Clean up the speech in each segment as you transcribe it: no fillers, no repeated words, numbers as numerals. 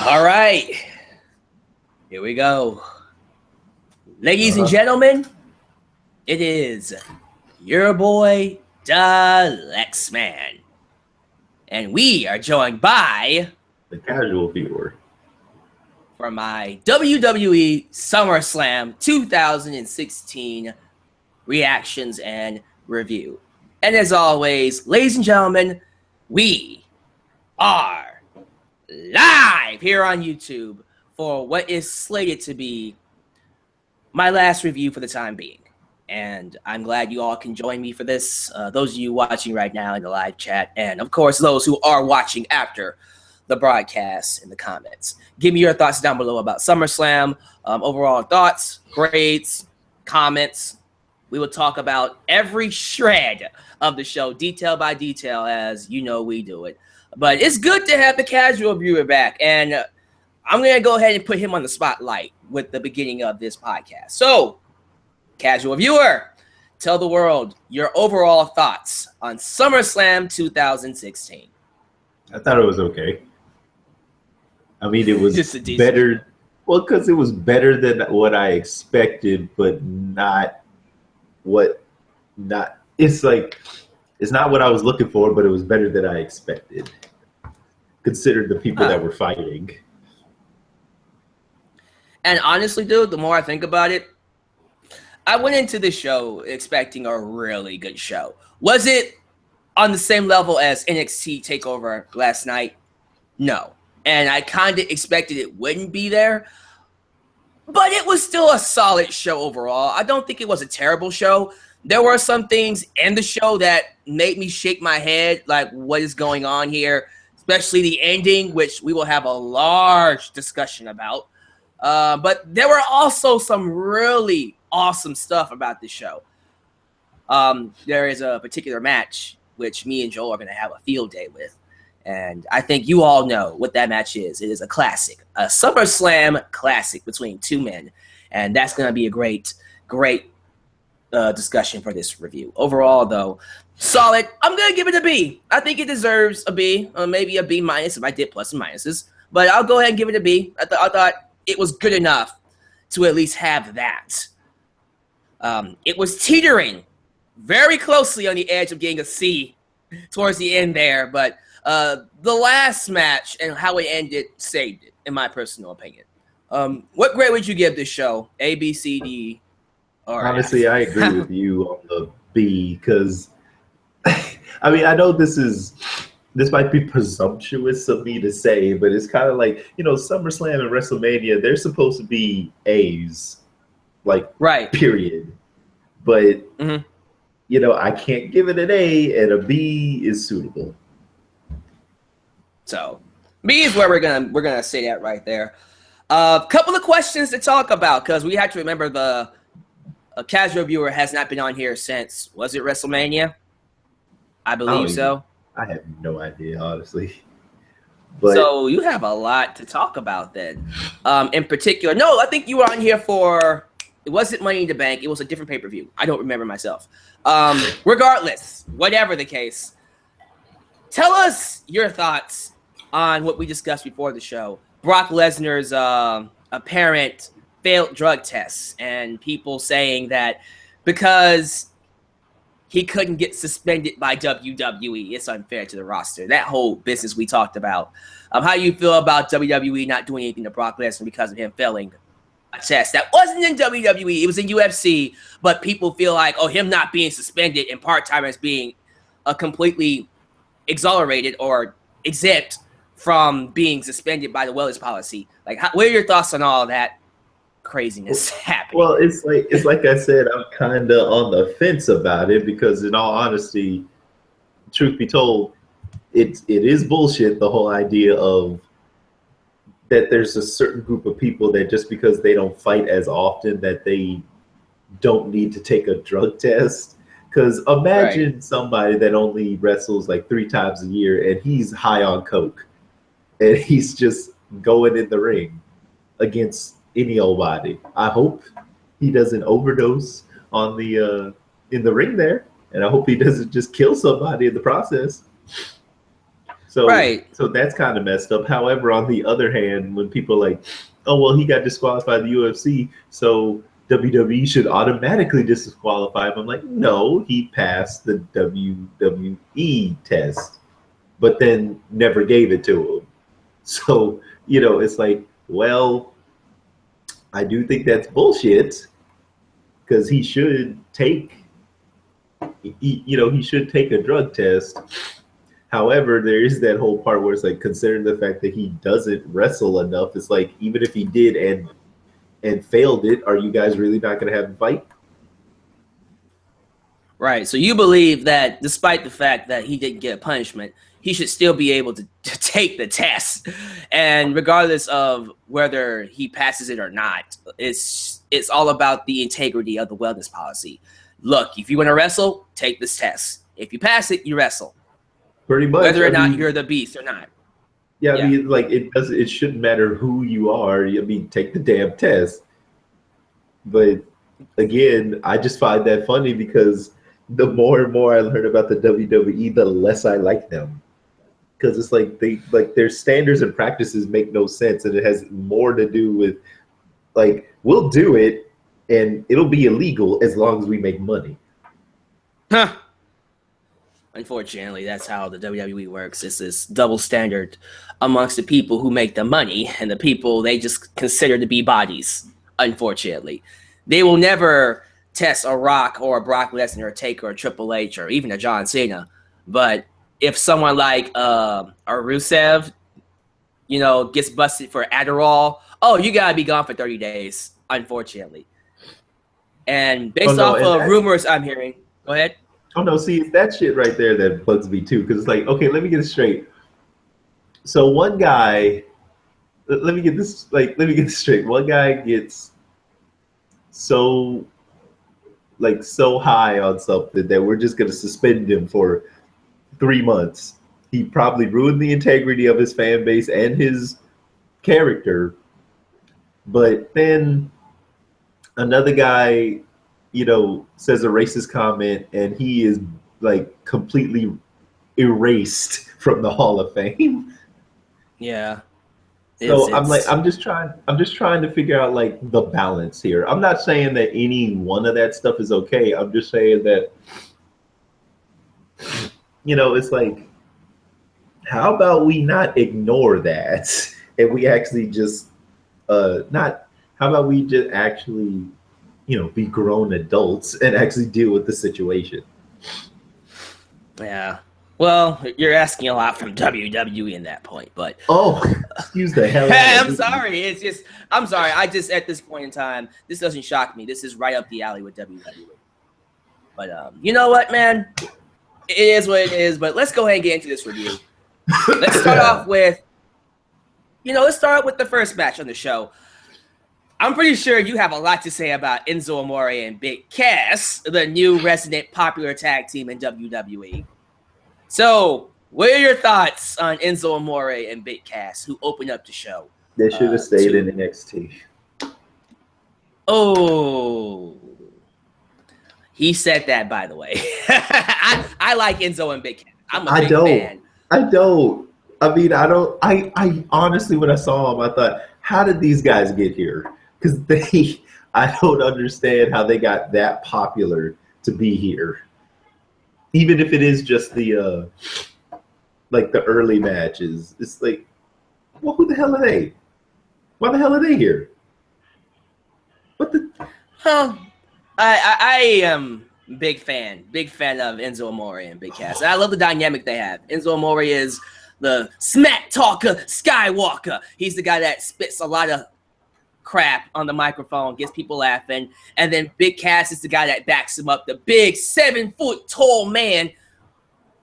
All right, here we go. Ladies and gentlemen, it is your boy, the Lex Man. And we are joined by the casual viewer for my WWE Summerslam 2016 reactions and review. And as always, ladies and gentlemen, we are live here on YouTube for what is slated to be my last review for the time being. And I'm glad you all can join me for this. Those of you watching right now in the live chat, and of course, those who are watching after the broadcast in the comments. Give me your thoughts down below about SummerSlam, overall thoughts, grades, comments. We will talk about every shred of the show, detail by detail, as you know we do it. But it's good to have the casual viewer back, and I'm going to go ahead and put him on the spotlight with the beginning of this podcast. So, casual viewer, tell the world your overall thoughts on SummerSlam 2016. I thought it was okay. I mean, it was better. Well, because it was better than what I expected, but not what not. It's like it's not what I was looking for, but it was better than I expected. Considered the people that were fighting. And honestly, dude, the more I think about it, I went into the show expecting a really good show. Was it on the same level as NXT Takeover last night? No. And I kind of expected it wouldn't be there. But it was still a solid show overall. I don't think it was a terrible show. There were some things in the show that made me shake my head, like what is going on here, especially the ending, which we will have a large discussion about. But there were also some really awesome stuff about this show. There is a particular match which me and Joel are going to have a field day with. And I think you all know what that match is. It is a classic, a SummerSlam classic between two men. And that's going to be a great discussion for this review. Overall, though, solid. I'm going to give it a B. I think it deserves a B, maybe a B minus if I did plus and minuses. But I'll go ahead and give it a B. I thought it was good enough to at least have that. It was teetering very closely on the edge of getting a C towards the end there, but the last match and how it ended saved it, in my personal opinion. What grade would you give this show? A, B, C, D, or honestly, F? I agree with you on the B because, I mean, I know this might be presumptuous of me to say, but it's kind of like, SummerSlam and WrestleMania, they're supposed to be A's, like, right. Period. But, I can't give it an A, and a B is suitable. So, B is where we're gonna say that right there. Couple of questions to talk about, because we have to remember a casual viewer has not been on here since, was it WrestleMania? I believe so. I have no idea, honestly. But so you have a lot to talk about then. In particular, no, I think you were on here for, it wasn't Money in the Bank. It was a different pay-per-view. I don't remember myself. Regardless, whatever the case, tell us your thoughts on what we discussed before the show. Brock Lesnar's apparent failed drug tests and people saying that because he couldn't get suspended by WWE, it's unfair to the roster. That whole business we talked about. How you feel about WWE not doing anything to Brock Lesnar because of him failing a test that wasn't in WWE, it was in UFC, but people feel like, him not being suspended and part-timers being completely exonerated or exempt from being suspended by the wellness policy. Like, what are your thoughts on all that craziness happening? Well, it's like I said, I'm kind of on the fence about it because, in all honesty, truth be told, it is bullshit. The whole idea of that there's a certain group of people that just because they don't fight as often that they don't need to take a drug test. Because imagine somebody that only wrestles like 3 times a year and he's high on coke and he's just going in the ring against any old body. I hope he doesn't overdose on the in the ring there, and I hope he doesn't just kill somebody in the process. Right. So that's kind of messed up. However, on the other hand, when people are like, oh, well, he got disqualified in the UFC, so WWE should automatically disqualify him. I'm like, no, he passed the WWE test, but then never gave it to him. So, it's like, well, I do think that's bullshit because he should take a drug test. However, there is that whole part where it's like, considering the fact that he doesn't wrestle enough, it's like, even if he did and failed it, are you guys really not going to have a fight? Right. So you believe that despite the fact that he didn't get a punishment, he should still be able to take the test. And regardless of whether he passes it or not, it's all about the integrity of the wellness policy. Look, if you want to wrestle, take this test. If you pass it, you wrestle. Pretty much. Whether or not you're the beast or not. Yeah, I mean, like, it shouldn't matter who you are. I mean, take the damn test. But again, I just find that funny because the more and more I learn about the WWE, the less I like them. Because it's like their standards and practices make no sense, and it has more to do with, like, we'll do it and it'll be illegal as long as we make money. Huh. Unfortunately, that's how the WWE works. It's this double standard amongst the people who make the money and the people they just consider to be bodies, unfortunately. They will never test a Rock or a Brock Lesnar or a Taker or a Triple H or even a John Cena. But if someone like a Rusev, gets busted for Adderall, oh, you got to be gone for 30 days, unfortunately. And based off of rumors I'm hearing, go ahead. Oh, no, see, it's that shit right there that bugs me, too, because it's like, okay, let me get it straight. So one guy, let me get this straight. One guy gets so high on something that we're just going to suspend him for 3 months. He probably ruined the integrity of his fan base and his character. But then another guy, says a racist comment, and he is like completely erased from the Hall of Fame. Yeah. So I'm just trying to figure out like the balance here. I'm not saying that any one of that stuff is okay. I'm just saying that, it's like, how about we not ignore that and we actually just how about we just actually be grown adults and actually deal with the situation. Yeah. Well, you're asking a lot from WWE in that point, but excuse the hell. I'm sorry. I'm sorry. I just at this point in time, this doesn't shock me. This is right up the alley with WWE. But you know what, man? It is what it is. But let's go ahead and get into this review. Let's start off with, the first match on the show. I'm pretty sure you have a lot to say about Enzo Amore and Big Cass, the new resident popular tag team in WWE. So, what are your thoughts on Enzo Amore and Big Cass, who opened up the show? They should have stayed in NXT. Oh, he said that, by the way. I like Enzo and Big Cass. I'm a big fan. I don't. I mean, I don't. I honestly, when I saw him, I thought, how did these guys get here? Because I don't understand how they got that popular to be here. Even if it is just the the early matches, it's like, well, who the hell are they? Why the hell are they here? What the? I am big fan of Enzo Amore and Big Cass. I love the dynamic they have. Enzo Amore is the smack talker Skywalker. He's the guy that spits a lot of crap on the microphone, gets people laughing, and then Big Cass is the guy that backs him up, the big 7-foot tall man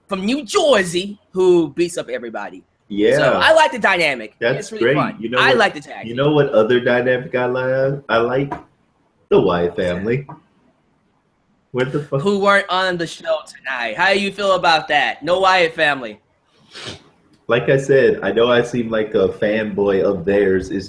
from New Jersey who beats up everybody. Yeah, so I like the dynamic. That's really great. Fun. I like the tag. You know what other dynamic I like? The Wyatt family. What the fuck? Who weren't on the show tonight? How do you feel about that? No Wyatt family. Like I said, I know I seem like a fanboy of theirs. It's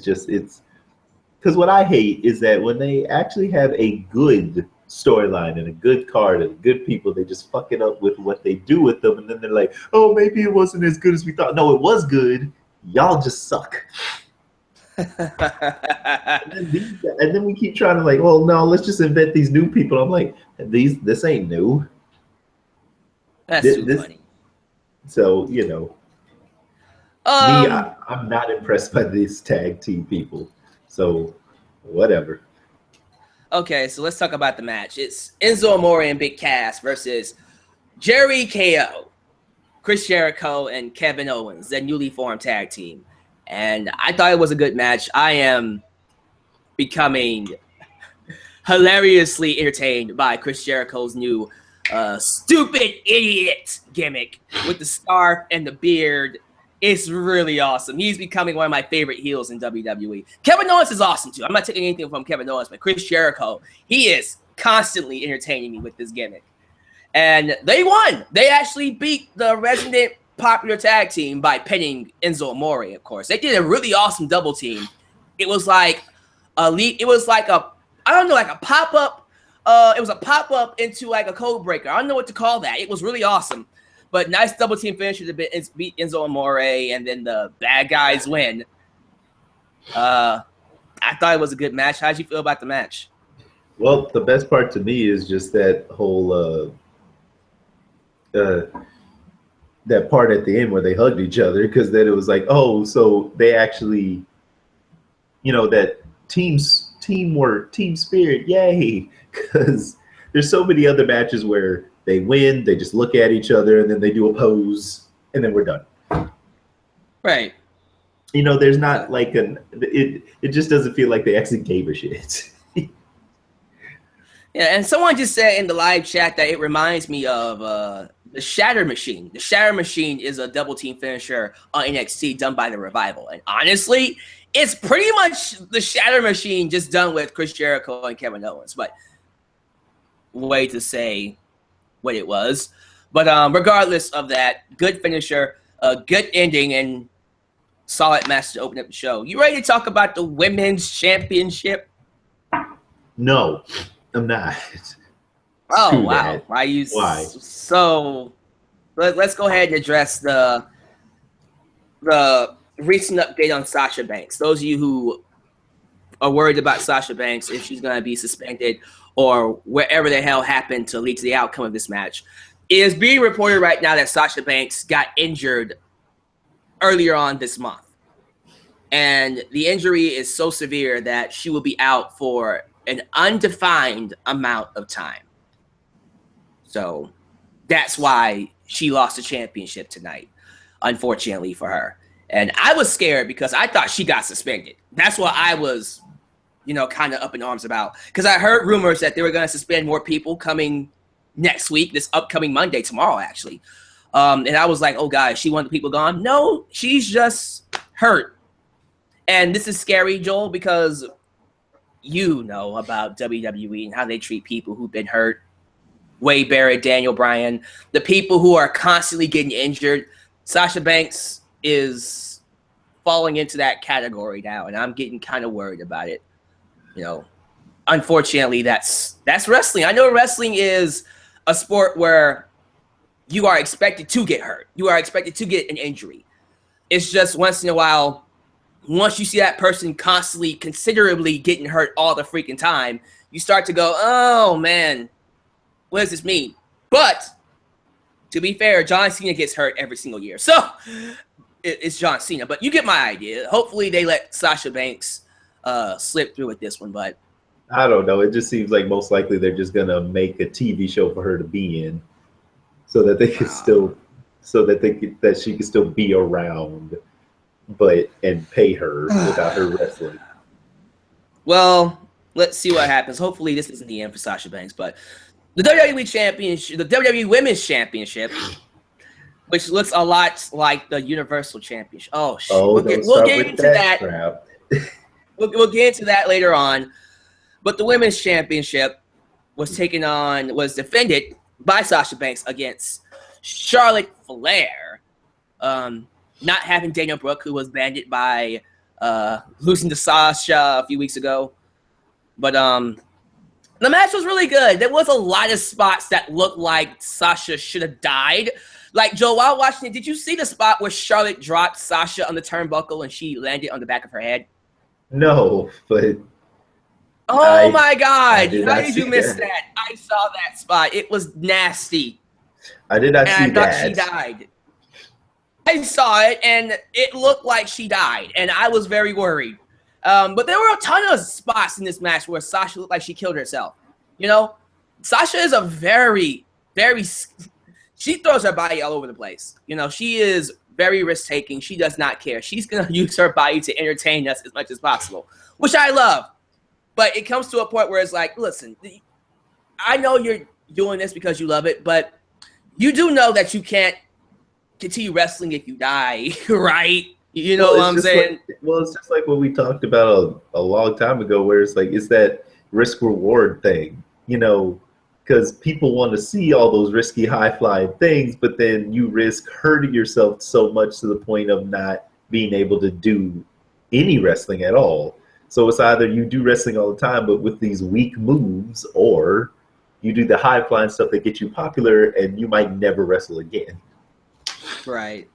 because what I hate is that when they actually have a good storyline and a good card and good people, they just fuck it up with what they do with them, and then they're like, oh, maybe it wasn't as good as we thought. No, it was good. Y'all just suck. And then we keep trying to like, well, no, let's just invent these new people. I'm like, this ain't new. That's too funny. So, you know, I'm not impressed by these tag team people. So, whatever. Okay, so let's talk about the match. It's Enzo Amore and Big Cass versus Jericho, Chris Jericho, and Kevin Owens, the newly formed tag team. And I thought it was a good match. I am becoming hilariously entertained by Chris Jericho's new stupid idiot gimmick with the scarf and the beard. It's really awesome. He's becoming one of my favorite heels in WWE. Kevin Owens is awesome too. I'm not taking anything from Kevin Owens, but Chris Jericho, he is constantly entertaining me with this gimmick. And they won. They actually beat the resident popular tag team by pinning Enzo Amore, of course. They did a really awesome double team. It was like a pop-up. It was a pop-up into like a code breaker. I don't know what to call that. It was really awesome. But nice double team finish to beat Enzo Amore, and then the bad guys win. I thought it was a good match. How'd you feel about the match? Well, the best part to me is just that whole that part at the end where they hugged each other, because then it was like, oh, so they actually, you know, that teamwork, team spirit, yay! Because there's so many other matches where they win, they just look at each other, and then they do a pose, and then we're done. Right. You know, there's not like it just doesn't feel like they actually gave a shit. Yeah, and someone just said in the live chat that it reminds me of the Shatter Machine. The Shatter Machine is a double team finisher on NXT done by the Revival. And honestly, it's pretty much the Shatter Machine just done with Chris Jericho and Kevin Owens. But way to say what it was. But regardless of that, good finisher, good ending, and solid match to open up the show. You ready to talk about the Women's Championship? No, I'm not. Oh, wow. Why? So let's go ahead and address the recent update on Sasha Banks. Those of you who are worried about Sasha Banks, if she's going to be suspended or wherever the hell happened to lead to the outcome of this match, it is being reported right now that Sasha Banks got injured earlier on this month. And the injury is so severe that she will be out for an undefined amount of time. So that's why she lost the championship tonight, unfortunately for her. And I was scared because I thought she got suspended. That's what I was, kind of up in arms about. Because I heard rumors that they were going to suspend more people coming next week, this upcoming Monday, tomorrow, actually. And I was like, oh, guys, she wanted the people gone. No, she's just hurt. And this is scary, Joel, because you know about WWE and how they treat people who've been hurt. Wade Barrett, Daniel Bryan, the people who are constantly getting injured. Sasha Banks is falling into that category now, and I'm getting kind of worried about it. Unfortunately, that's wrestling. I know wrestling is a sport where you are expected to get hurt. You are expected to get an injury. It's just once in a while, once you see that person constantly, considerably getting hurt all the freaking time, you start to go, oh, man, what does this mean? But to be fair, John Cena gets hurt every single year. So it's John Cena. But you get my idea. Hopefully they let Sasha Banks slip through with this one. But I don't know. It just seems like most likely they're just going to make a TV show for her to be in so that they can that she can still be around, and pay her without her wrestling. Well, let's see what happens. Hopefully this isn't the end for Sasha Banks, but the WWE Championship, the WWE Women's Championship, which looks a lot like the Universal Championship. Oh, shit. We'll get into that. We'll get into that later on. But the Women's Championship was defended by Sasha Banks against Charlotte Flair. Not having Dana Brooke, who was banded by losing to Sasha a few weeks ago. But The match was really good. There was a lot of spots that looked like Sasha should have died. Like, Joe, while watching it, did you see the spot where Charlotte dropped Sasha on the turnbuckle and she landed on the back of her head? No, but oh my God! How did you miss that? I saw that spot. It was nasty. I did not see that. I thought she died. I saw it, and it looked like she died, and I was very worried. But there were a ton of spots in this match where Sasha looked like she killed herself. You know, Sasha is a very, very... She throws her body all over the place. You know, she is very risk-taking. She does not care. She's going to use her body to entertain us as much as possible, which I love. But it comes to a point where it's like, listen, I know you're doing this because you love it, but you do know that you can't continue wrestling if you die, right? You know what I'm saying? It's just like what we talked about a long time ago, where it's like, it's that risk-reward thing, you know, because people want to see all those risky, high-flying things, but then you risk hurting yourself so much to the point of not being able to do any wrestling at all. So it's either you do wrestling all the time, but with these weak moves, or you do the high-flying stuff that gets you popular, and you might never wrestle again. Right.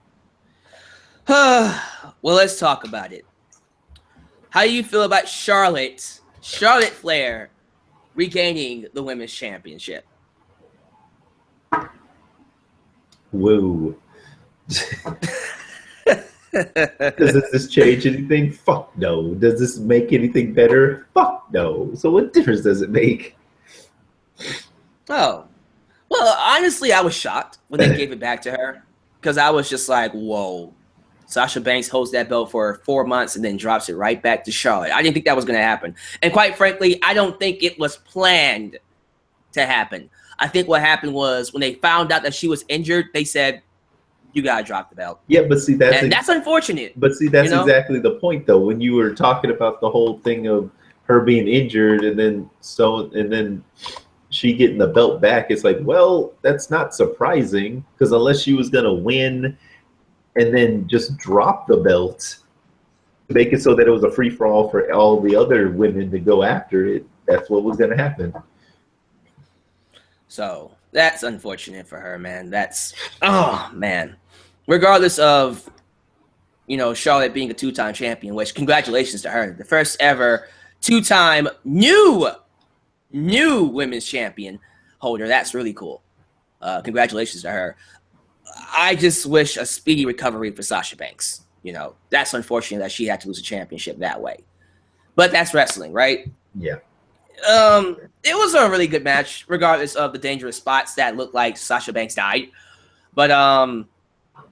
Well, let's talk about it. How do you feel about Charlotte Flair regaining the women's championship? Whoa. Does this change anything? Fuck no. Does this make anything better? Fuck no. So what difference does it make? Oh. Well, honestly, I was shocked when they gave it back to her, because I was just like, whoa. Sasha Banks holds that belt for 4 months and then drops it right back to Charlotte. I didn't think that was going to happen. And quite frankly, I don't think it was planned to happen. I think what happened was when they found out that she was injured, they said, you got to drop the belt. Yeah, but see, that's unfortunate. But see, that's exactly the point, though. When you were talking about the whole thing of her being injured and then she getting the belt back, it's like, well, that's not surprising, because unless she was going to win and then just drop the belt, make it so that it was a free-for-all for all the other women to go after it, that's what was going to happen. So that's unfortunate for her, man. Oh, man. Regardless of, you know, Charlotte being a two-time champion, which congratulations to her. The first ever two-time new women's champion holder. That's really cool. Congratulations to her. I just wish a speedy recovery for Sasha Banks. You know, that's unfortunate that she had to lose a championship that way. But that's wrestling, right? Yeah. It was a really good match, regardless of the dangerous spots that looked like Sasha Banks died. But,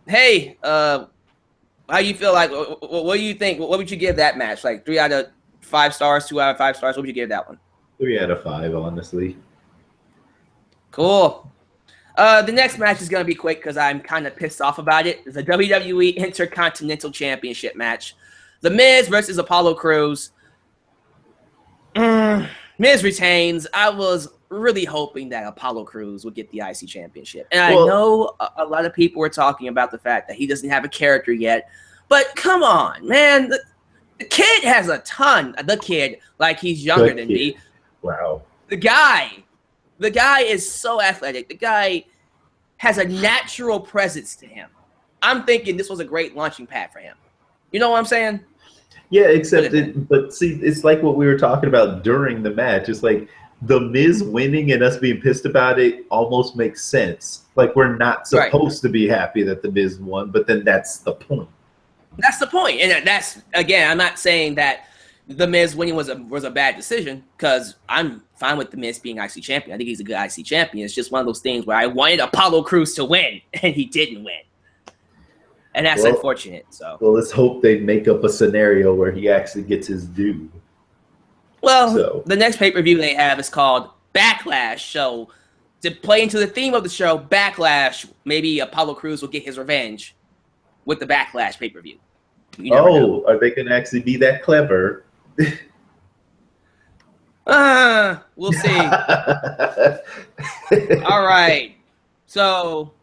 hey, how you feel like, what do you think? What would you give that match? Like 3 out of 5 stars, 2 out of 5 stars? What would you give that one? 3 out of 5, honestly. Cool. The next match is going to be quick because I'm kind of pissed off about it. It's a WWE Intercontinental Championship match. The Miz versus Apollo Crews. Miz retains. I was really hoping that Apollo Crews would get the IC Championship. And I know a lot of people were talking about the fact that he doesn't have a character yet. But come on, man. The kid has a ton. The kid, like he's younger than me. Wow. The guy is so athletic. The guy has a natural presence to him. I'm thinking this was a great launching pad for him. You know what I'm saying? Yeah, but see, it's like what we were talking about during the match. It's like the Miz winning and us being pissed about it almost makes sense. Like we're not supposed to be happy that the Miz won, but then that's the point. That's the point. And that's, again, I'm not saying that the Miz winning was a bad decision, because I'm fine with the Miz being IC champion. I think he's a good IC champion. It's just one of those things where I wanted Apollo Crews to win, and he didn't win. And that's unfortunate. So let's hope they make up a scenario where he actually gets his due. Well, the next pay-per-view they have is called Backlash. So to play into the theme of the show, Backlash, maybe Apollo Crews will get his revenge with the Backlash pay-per-view. Are they going to actually be that clever? We'll see. All right. So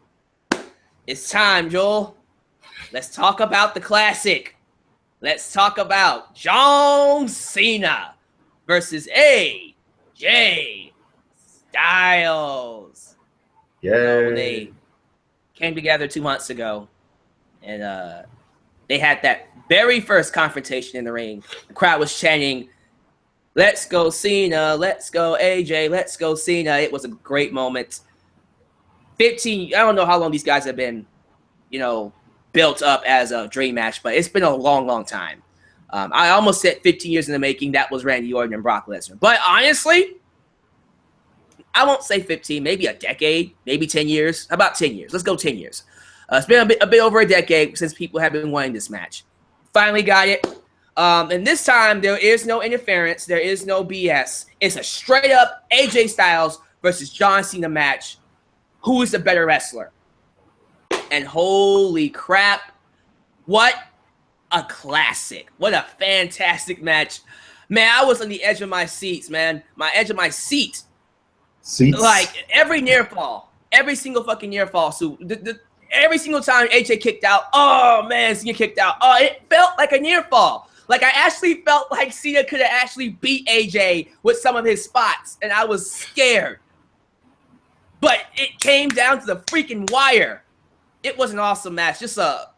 it's time, Joel. Let's talk about the classic. Let's talk about John Cena versus AJ Styles. Yeah. When they came together 2 months ago, and they had that very first confrontation in the ring. The crowd was chanting, "Let's go Cena, let's go AJ, let's go Cena." It was a great moment. I don't know how long these guys have been, built up as a dream match, but it's been a long, long time. I almost said 15 years in the making. That was Randy Orton and Brock Lesnar. But honestly, I won't say 15, maybe a decade, maybe 10 years. How about 10 years? Let's go 10 years. It's been a bit over a decade since people have been wanting this match. Finally got it. And this time, there is no interference. There is no BS. It's a straight-up AJ Styles versus John Cena match. Who is the better wrestler? And holy crap, what a classic. What a fantastic match. Man, I was on the edge of my seats, man. My edge of my seat. Seats? Like, every near fall. Every single fucking near fall. So, every single time AJ kicked out, oh, man, Cena kicked out. Oh, it felt like a near fall. Like, I actually felt like Cena could have actually beat AJ with some of his spots, and I was scared. But it came down to the freaking wire. It was an awesome match. Just a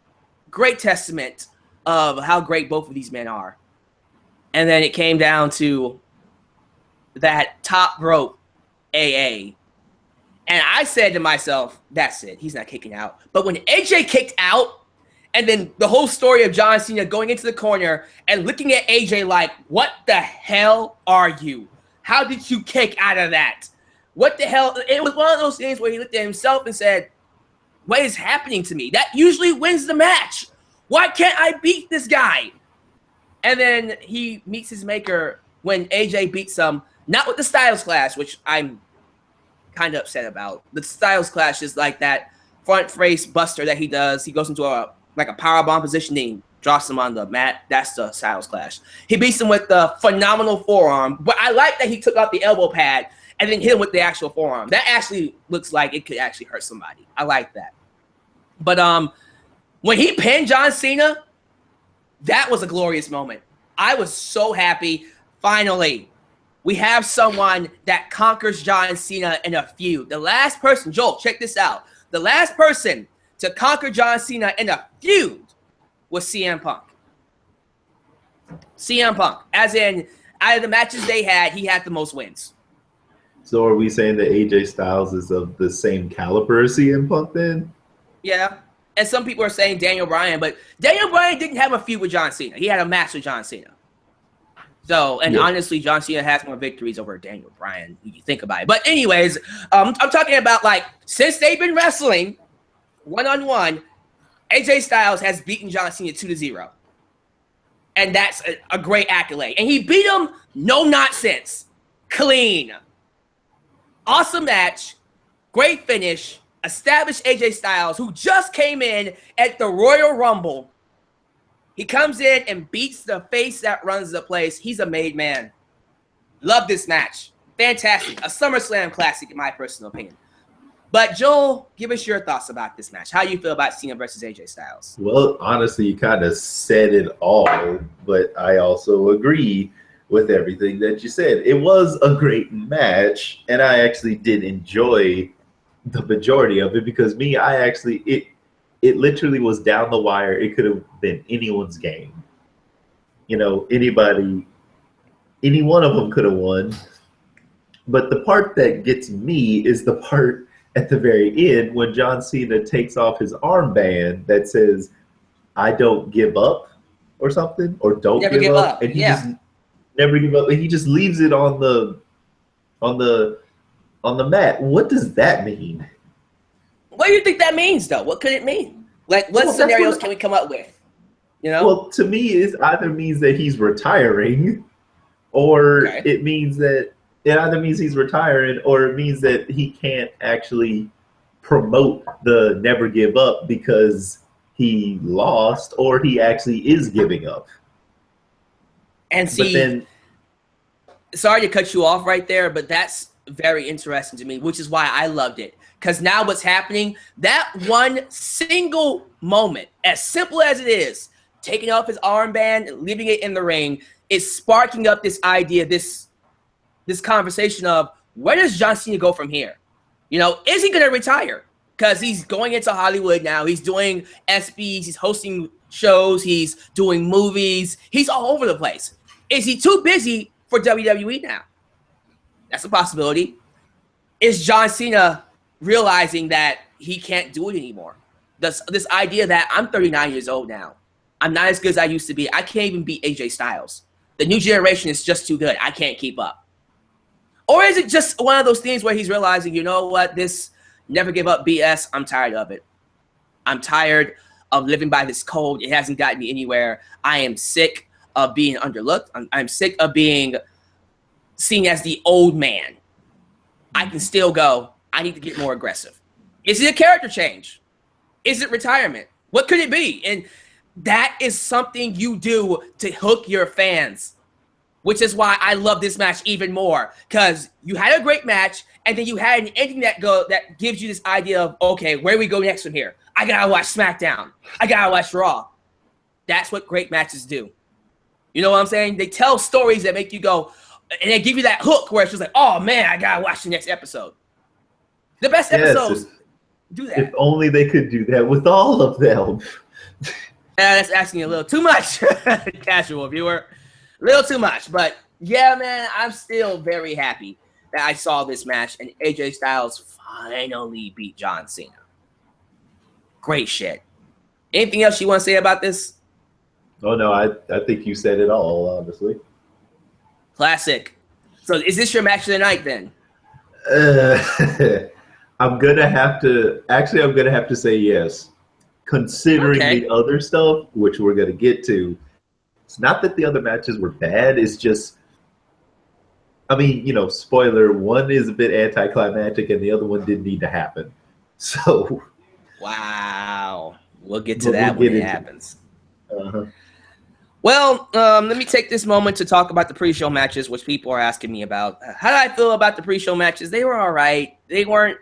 great testament of how great both of these men are. And then it came down to that top rope AA. And I said to myself, that's it. He's not kicking out. But when AJ kicked out, and then the whole story of John Cena going into the corner and looking at AJ like, what the hell are you? How did you kick out of that? What the hell? It was one of those things where he looked at himself and said, what is happening to me? That usually wins the match. Why can't I beat this guy? And then he meets his maker when AJ beats him, not with the Styles Clash, which I'm kind of upset about. The Styles Clash is like that front face buster that he does. He goes into a powerbomb position, and drops him on the mat. That's the Styles Clash. He beats him with the phenomenal forearm, but I like that he took out the elbow pad and then hit him with the actual forearm. That actually looks like it could actually hurt somebody. I like that. But when he pinned John Cena, that was a glorious moment. I was so happy. Finally, we have someone that conquers John Cena in a feud. The last person, Joel, check this out. The last person to conquer John Cena in a feud was CM Punk. CM Punk. As in, out of the matches they had, he had the most wins. So are we saying that AJ Styles is of the same caliber as CM Punk then? Yeah. And some people are saying Daniel Bryan, but Daniel Bryan didn't have a feud with John Cena. He had a match with John Cena. So, and honestly, John Cena has more victories over Daniel Bryan, when you think about it. But anyways, I'm talking about, like, since they've been wrestling one-on-one, AJ Styles has beaten John Cena 2-0. And that's a great accolade. And he beat him no nonsense. Clean. Awesome match. Great finish. Established AJ Styles, who just came in at the Royal Rumble. He comes in and beats the face that runs the place. He's a made man. Love this match. Fantastic. A SummerSlam classic, in my personal opinion. But Joel, give us your thoughts about this match. How you feel about Cena versus AJ Styles? Well, honestly, you kind of said it all, but I also agree with everything that you said. It was a great match, and I actually did enjoy the majority of it because it literally was down the wire. It could have been anyone's game. Any one of them could have won. But the part that gets me is the part at the very end when John Cena takes off his armband that says, "I don't give up," or something, or "Don't never give up," and he just never give up, and he just leaves it on the mat. What does that mean? What do you think that means, though? What could it mean? Like, what scenarios can we come up with? Well, to me, it either means that he's retiring, or it either means he's retiring, or it means that he can't actually promote the never give up because he lost, or he actually is giving up. And see, sorry to cut you off right there, but that's very interesting to me, which is why I loved it. Because now what's happening, that one single moment, as simple as it is, taking off his armband and leaving it in the ring, is sparking up this idea, this conversation of, where does John Cena go from here? You know, is he going to retire? Because he's going into Hollywood now. He's doing SBs. He's hosting shows. He's doing movies. He's all over the place. Is he too busy for WWE now? That's a possibility. Is John Cena realizing that he can't do it anymore? This idea that I'm 39 years old now. I'm not as good as I used to be. I can't even beat AJ Styles. The new generation is just too good. I can't keep up. Or is it just one of those things where he's realizing, you know what, this never give up BS, I'm tired of it. I'm tired of living by this code. It hasn't gotten me anywhere. I am sick of being underlooked. I'm sick of being seen as the old man. I can still go. I need to get more aggressive. Is it a character change? Is it retirement? What could it be? And that is something you do to hook your fans, which is why I love this match even more, because you had a great match, and then you had an ending that gives you this idea of, okay, where do we go next from here? I gotta watch SmackDown. I gotta watch Raw. That's what great matches do. You know what I'm saying? They tell stories that make you go, and they give you that hook where it's just like, oh man, I gotta watch the next episode. The best episodes do that. If only they could do that with all of them. That's asking a little too much, casual viewer. A little too much. But yeah, man, I'm still very happy that I saw this match and AJ Styles finally beat John Cena. Great shit. Anything else you want to say about this? Oh, no, I think you said it all, honestly. Classic. So is this your match of the night then? I'm going to have to say yes. Considering the other stuff, which we're going to get to, it's not that the other matches were bad. It's just, I mean, you know, spoiler, one is a bit anticlimactic and the other one didn't need to happen. So. Wow. We'll get to that when it happens. Uh-huh. Well, let me take this moment to talk about the pre-show matches, which people are asking me about. How did I feel about the pre-show matches? They were all right. They weren't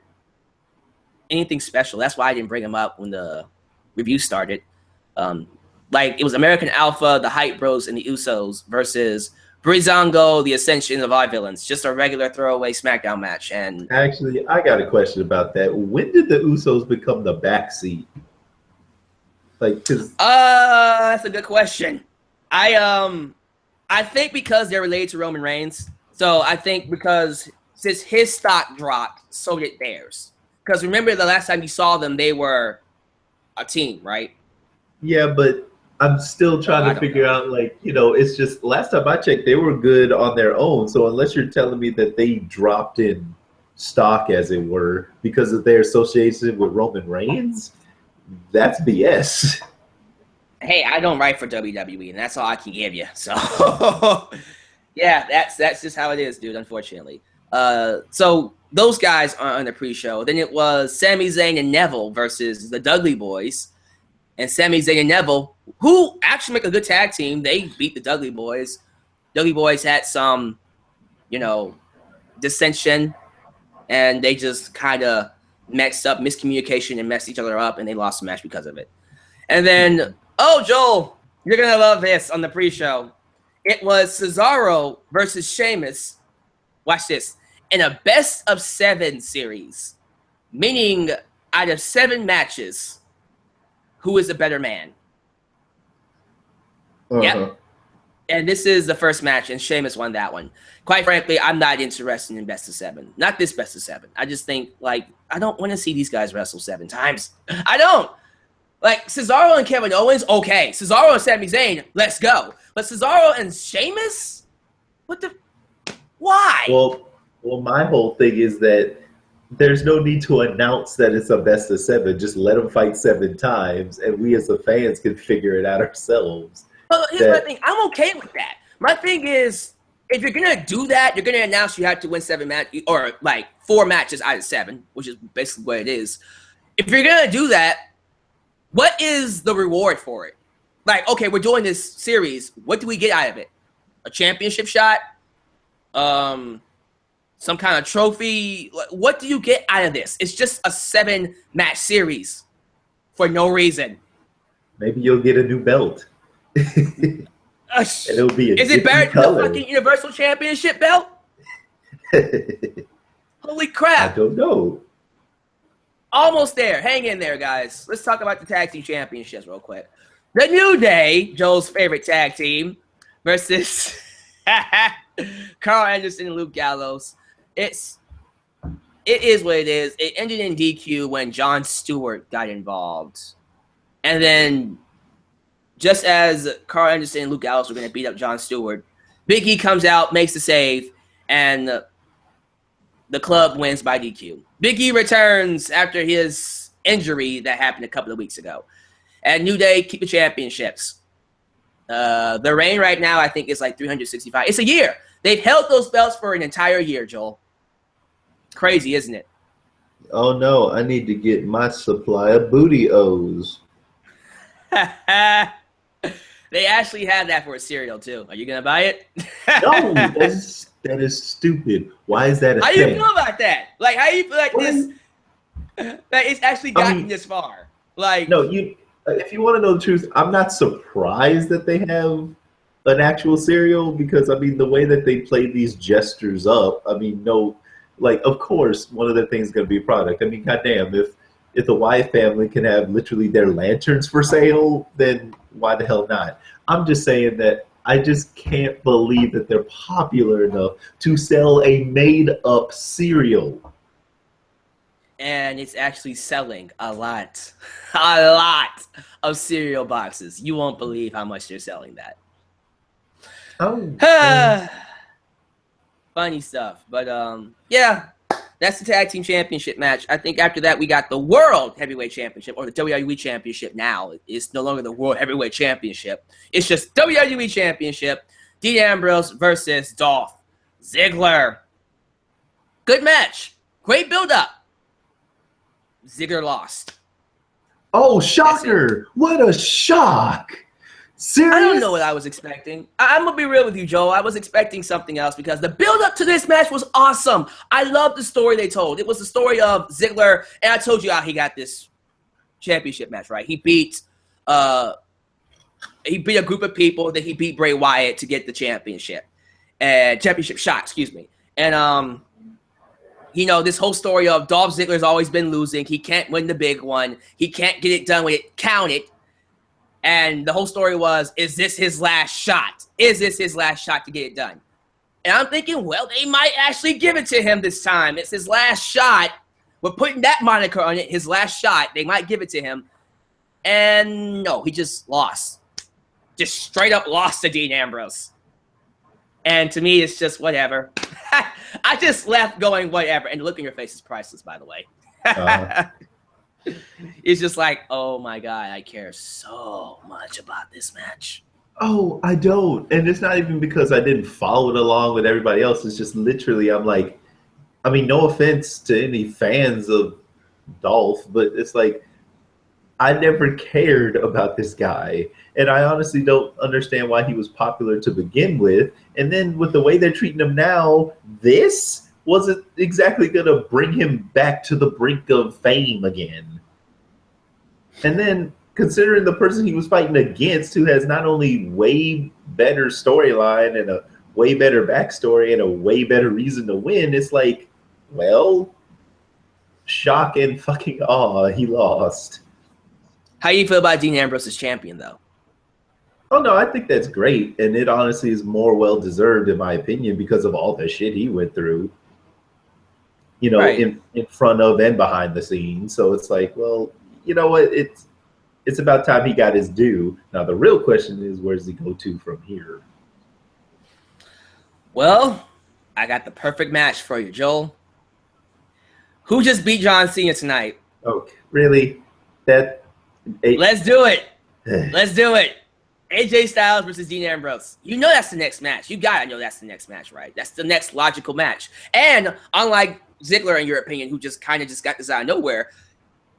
anything special. That's why I didn't bring them up when the review started. Like, it was American Alpha, the Hype Bros, and the Usos versus Breezango, the Ascension of our Villains. Just a regular throwaway SmackDown match. And actually, I got a question about that. When did the Usos become the backseat? Like, cause that's a good question. I think because they're related to Roman Reigns. So I think because since his stock dropped, so did theirs. Because remember the last time you saw them, they were a team, right? Yeah, but I'm still trying to figure out, like, you know, it's just last time I checked, they were good on their own. So unless you're telling me that they dropped in stock, as it were, because of their association with Roman Reigns, that's BS. Hey, I don't write for WWE, and that's all I can give you. So, yeah, that's just how it is, dude, unfortunately. So those guys are on the pre-show. Then it was Sami Zayn and Neville versus the Dudley Boys. And Sami Zayn and Neville, who actually make a good tag team, they beat the Dudley Boys. Dudley Boys had some, you know, dissension, and they just kind of messed up, miscommunication, and messed each other up, and they lost the match because of it. And then, oh, Joel, you're going to love this on the pre-show. It was Cesaro versus Sheamus. Watch this. In a best-of-7 series, meaning out of 7 matches, who is a better man? Uh-huh. Yep. And this is the first match, and Sheamus won that one. Quite frankly, I'm not interested in best-of-7. Not this best-of-7. I just think, like, I don't want to see these guys wrestle 7 times. I don't. Like, Cesaro and Kevin Owens, okay. Cesaro and Sami Zayn, let's go. But Cesaro and Sheamus? What the? Why? Well, my whole thing is that there's no need to announce that it's a best-of-7. Just let them fight 7 times, and we as the fans can figure it out ourselves. But here's my thing. I'm okay with that. My thing is, if you're going to do that, you're going to announce you have to win 7 matches, or like 4 matches out of 7, which is basically what it is. If you're going to do that, what is the reward for it? Like, okay, we're doing this series. What do we get out of it? A championship shot? Some kind of trophy? What do you get out of this? It's just a 7-match series for no reason. Maybe you'll get a new belt. And it'll be is it better than the fucking Universal Championship belt? Holy I crap. don't know. Almost there. Hang in there, guys. Let's talk about the tag team championships real quick. The New Day, Joel's favorite tag team, versus Carl Anderson and Luke Gallows. It is what it is. It ended in DQ when Jon Stewart got involved. And then, just as Carl Anderson and Luke Gallows were going to beat up Jon Stewart, Big E comes out, makes the save, and the club wins by DQ. Big E returns after his injury that happened a couple of weeks ago. And New Day keep the championships. The reign right now, I think, is like 365. It's a year. They've held those belts for an entire year, Joel. Crazy, isn't it? Oh no, I need to get my supply of booty O's. They actually had that for a cereal too. Are you gonna buy it? No, that is stupid. Why is that a How thing? you feel about that? Like, how you feel like this? That it's actually gotten this far. Like, no, if you want to know the truth, I'm not surprised that they have an actual cereal because I mean the way that they play these gestures up. I mean, no. Like, of course, one of the things is going to be a product. I mean, goddamn, if the Wyatt family can have literally their lanterns for sale, then why the hell not? I'm just saying that I just can't believe that they're popular enough to sell a made-up cereal. And it's actually selling a lot of cereal boxes. You won't believe how much they're selling that. Oh. Funny stuff. But, yeah, that's the tag team championship match. I think after that, we got the World Heavyweight Championship, or the WWE Championship now. It's no longer the World Heavyweight Championship. It's just WWE Championship. Dean Ambrose versus Dolph Ziggler. Good match. Great build-up. Ziggler lost. Oh, shocker. What a shock. Serious? I don't know what I was expecting. I'm going to be real with you, Joe. I was expecting something else because the build-up to this match was awesome. I love the story they told. It was the story of Ziggler, and I told you how he got this championship match, right? He beat a group of people, then he beat Bray Wyatt to get the championship. Championship shot, excuse me. And, this whole story of Dolph Ziggler's always been losing. He can't win the big one. He can't get it done when it counted. And the whole story was, is this his last shot? Is this his last shot to get it done? And I'm thinking, well, they might actually give it to him this time. It's his last shot. We're putting that moniker on it, his last shot. They might give it to him. And no, he just lost. Just straight up lost to Dean Ambrose. And to me, it's just whatever. I just left going whatever. And the look in your face is priceless, by the way. It's just like, oh my God, I care so much about this match. Oh, I don't. And it's not even because I didn't follow it along with everybody else. It's just literally, I'm like, I mean, no offense to any fans of Dolph, but it's like, I never cared about this guy. And I honestly don't understand why he was popular to begin with. And then with the way they're treating him now, this wasn't exactly going to bring him back to the brink of fame again. And then considering the person he was fighting against, who has not only way better storyline and a way better backstory and a way better reason to win, it's like, well, shock and fucking awe, he lost. How you feel about Dean Ambrose as champion, though? Oh, no, I think that's great. And it honestly is more well-deserved, in my opinion, because of all the shit he went through, right. in front of and behind the scenes. So it's like, well, you know what? It's about time he got his due. Now, the real question is, where does he go to from here? Well, I got the perfect match for you, Joel. Who just beat John Cena tonight? Oh, really? Let's do it. Let's do it. AJ Styles versus Dean Ambrose. You know that's the next match. You gotta know that's the next match, right? That's the next logical match. And unlike Ziggler, in your opinion, who just kind of just got this out of nowhere,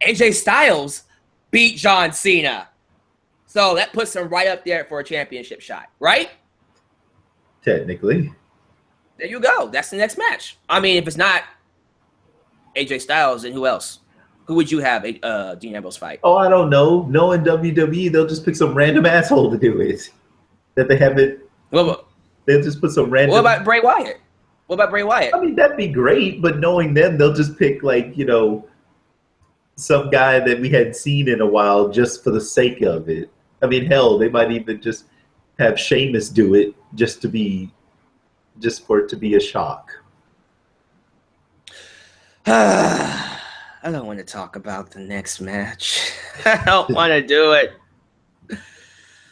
AJ Styles beat John Cena. So that puts him right up there for a championship shot, right? Technically. There you go. That's the next match. I mean, if it's not AJ Styles, then who else? Who would you have Dean Ambrose fight? Oh, I don't know. Knowing WWE, they'll just pick some random asshole to do it. That they haven't. Well, they'll just put some random. What about Bray Wyatt? What about Bray Wyatt? I mean, that'd be great, but knowing them, they'll just pick, like, some guy that we hadn't seen in a while just for the sake of it. I mean, hell, they might even just have Sheamus do it just for it to be a shock. I don't want to talk about the next match. I don't want to do it.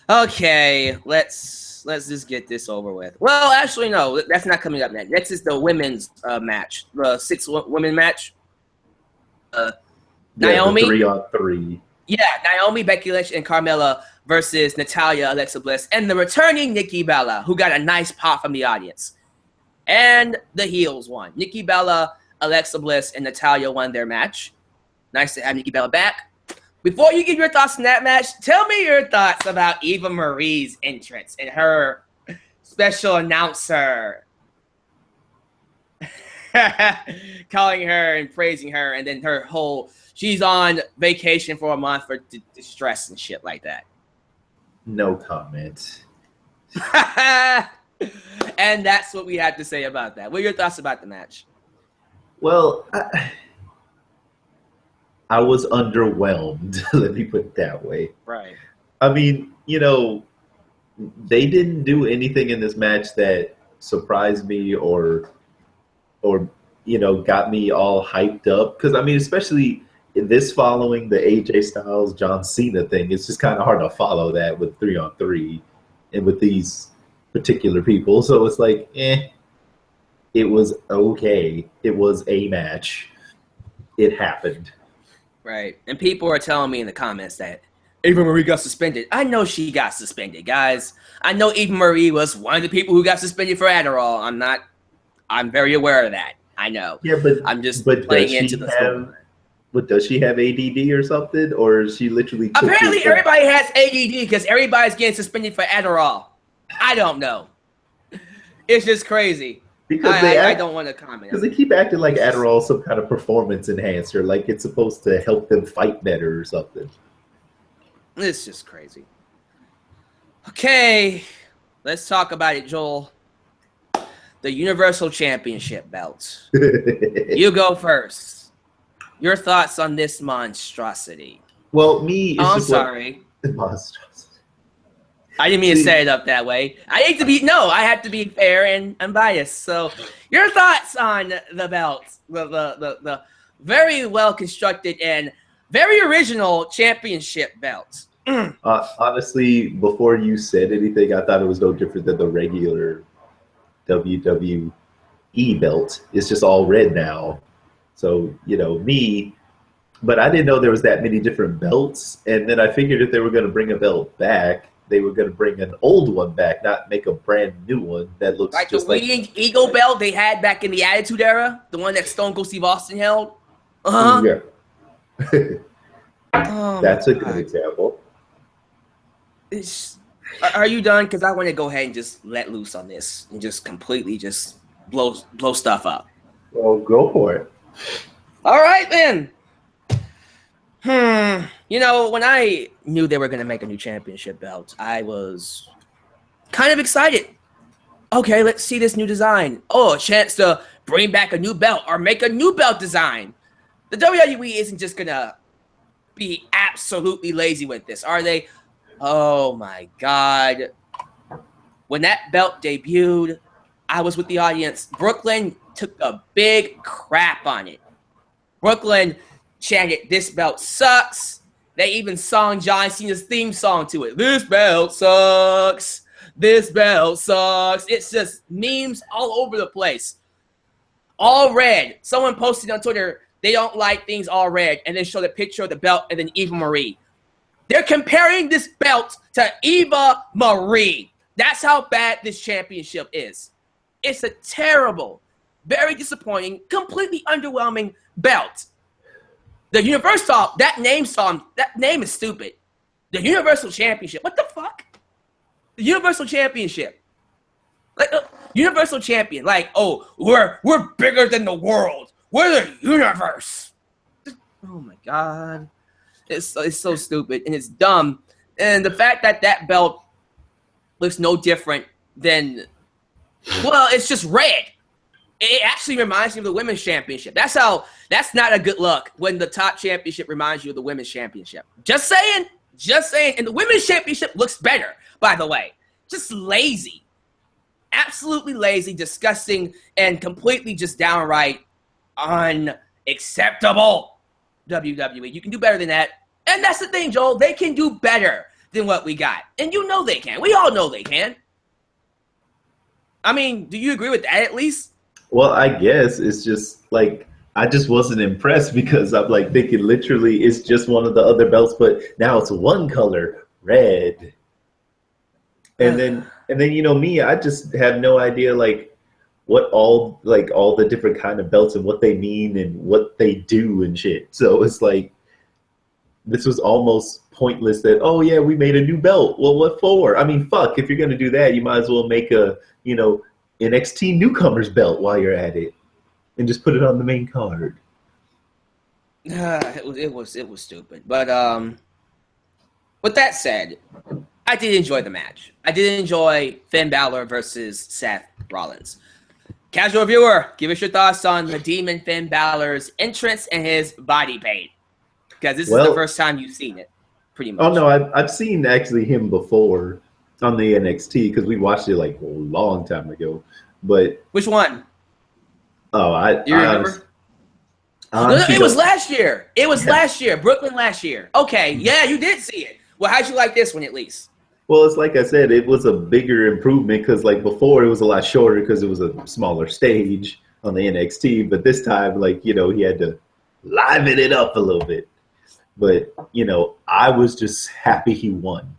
Okay, let's just get this over with. Well, actually, no, that's not coming up next. Next is the women's match, the 6 women match. Naomi, 3-on-3. Yeah, Naomi, Becky Lynch, and Carmella versus Natalya, Alexa Bliss, and the returning Nikki Bella, who got a nice pop from the audience. And the heels won. Nikki Bella, Alexa Bliss, and Natalya won their match. Nice to have Nikki Bella back. Before you give your thoughts on that match, tell me your thoughts about Eva Marie's entrance and her special announcer calling her and praising her, and then her whole she's on vacation for a month for distress and shit like that. No comment. And that's what we had to say about that. What are your thoughts about the match? Well, I was underwhelmed. Let me put it that way. Right. I mean, they didn't do anything in this match that surprised me or got me all hyped up. Because, I mean, especially this following the AJ Styles, John Cena thing, it's just kind of hard to follow that with 3-on-3 and with these particular people. So it's like, it was okay. It was a match. It happened. Right. And people are telling me in the comments that Eva Marie got suspended. I know she got suspended, guys. I know Eva Marie was one of the people who got suspended for Adderall. I'm very aware of that. I know. Yeah, but I'm just playing into the story. But does she have ADD or something? Or is she literally... Apparently everybody has ADD because everybody's getting suspended for Adderall. I don't know. It's just crazy. Because I don't want to comment. Because they keep acting like Adderall is some kind of performance enhancer, like it's supposed to help them fight better or something. It's just crazy. Okay, let's talk about it, Joel. The Universal Championship belt. You go first. Your thoughts on this monstrosity? Well, me... I'm sorry. Monstrosity. I didn't mean to set it up that way. I have to be fair and unbiased. So, your thoughts on the belts, the very well constructed and very original championship belts. Honestly, before you said anything, I thought it was no different than the regular WWE belt. It's just all red now. So, me. But I didn't know there was that many different belts. And then I figured if they were going to bring a belt back, they were going to bring an old one back, not make a brand new one that looks like just the Winged Eagle belt they had back in the Attitude Era, the one that Stone Cold Steve Austin held. Yeah. Oh, that's a good example. Are you done? Because I want to go ahead and just let loose on this and just completely just blow stuff up. Well, go for it. All right, then. When I knew they were going to make a new championship belt, I was kind of excited. Okay, let's see this new design. Oh, a chance to bring back a new belt or make a new belt design. The WWE isn't just going to be absolutely lazy with this, are they? Oh, my God. When that belt debuted, I was with the audience. Brooklyn took a big crap on it. Brooklyn chanted, "This belt sucks." They even sung John Cena's theme song to it. This belt sucks. This belt sucks. It's just memes all over the place. All red. Someone posted on Twitter, they don't like things all red, and then showed a picture of the belt and then Eva Marie. They're comparing this belt to Eva Marie. That's how bad this championship is. It's a terrible, very disappointing, completely underwhelming belt. The Universal, that name is stupid. The Universal Championship. What the fuck? The Universal Championship. Like Universal Champion. Like, oh, we're bigger than the world. We're the universe. Oh my God. It's so stupid and it's dumb. And the fact that belt looks no different than, well, it's just red. It actually reminds me of the women's championship. That's not a good look when the top championship reminds you of the women's championship. Just saying. And the women's championship looks better, by the way. Just lazy. Absolutely lazy, disgusting, and completely just downright unacceptable. WWE. You can do better than that. And that's the thing, Joel. They can do better than what we got. And you know they can. We all know they can. I mean, do you agree with that at least? Well, I guess it's just like I just wasn't impressed because I'm like thinking literally it's just one of the other belts, but now it's one color, red. And then you know me, I just have no idea like what all the different kind of belts and what they mean and what they do and shit. So it's like this was almost pointless that, oh yeah, we made a new belt. Well, what for? I mean, fuck, if you're gonna do that, you might as well make a, you know, NXT newcomers belt while you're at it and just put it on the main card. It was stupid. But with that said, I did enjoy the match. I did enjoy Finn Balor versus Seth Rollins. Casual viewer, give us your thoughts on the Demon Finn Balor's entrance and his body paint. Because this is the first time you've seen it, pretty much. Oh, no, I've seen actually him before on the NXT because we watched it like a long time ago. But which one? Oh, you remember? It was last year. It was last year. Brooklyn last year. Okay, yeah, you did see it. Well, how'd you like this one at least? Well, it's like I said, it was a bigger improvement because like before it was a lot shorter because it was a smaller stage on the NXT. But this time, like, you know, he had to liven it up a little bit. But, you know, I was just happy he won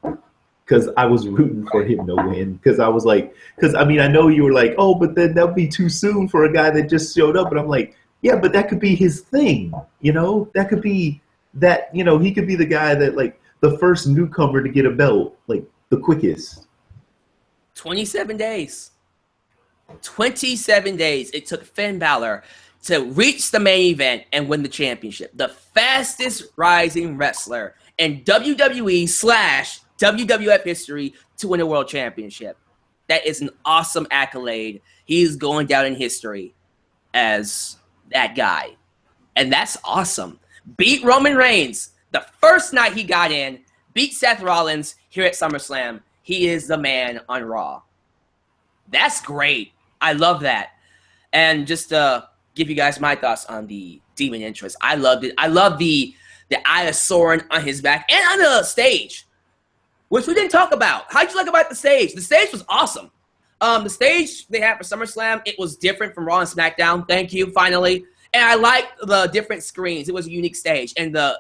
because I was rooting for him to win. Because I was like, I mean, I know you were like, oh, but then that'll be too soon for a guy that just showed up. And I'm like, yeah, but that could be his thing. You know, that could be that, you know, he could be the guy that like the first newcomer to get a belt, like the quickest. 27 days. 27 days it took Finn Balor to reach the main event and win the championship. The fastest rising wrestler in WWE/WWF history to win a world championship. That is an awesome accolade. He's going down in history as that guy. And that's awesome. Beat Roman Reigns the first night he got in. Beat Seth Rollins here at SummerSlam. He is the man on Raw. That's great. I love that. And just to give you guys my thoughts on the Demon entrance. I loved it. I love the Eye of Sauron on his back and on the stage, which we didn't talk about. How'd you like about the stage? The stage was awesome. The stage they had for SummerSlam, it was different from Raw and SmackDown. Thank you, finally. And I liked the different screens. It was a unique stage. And the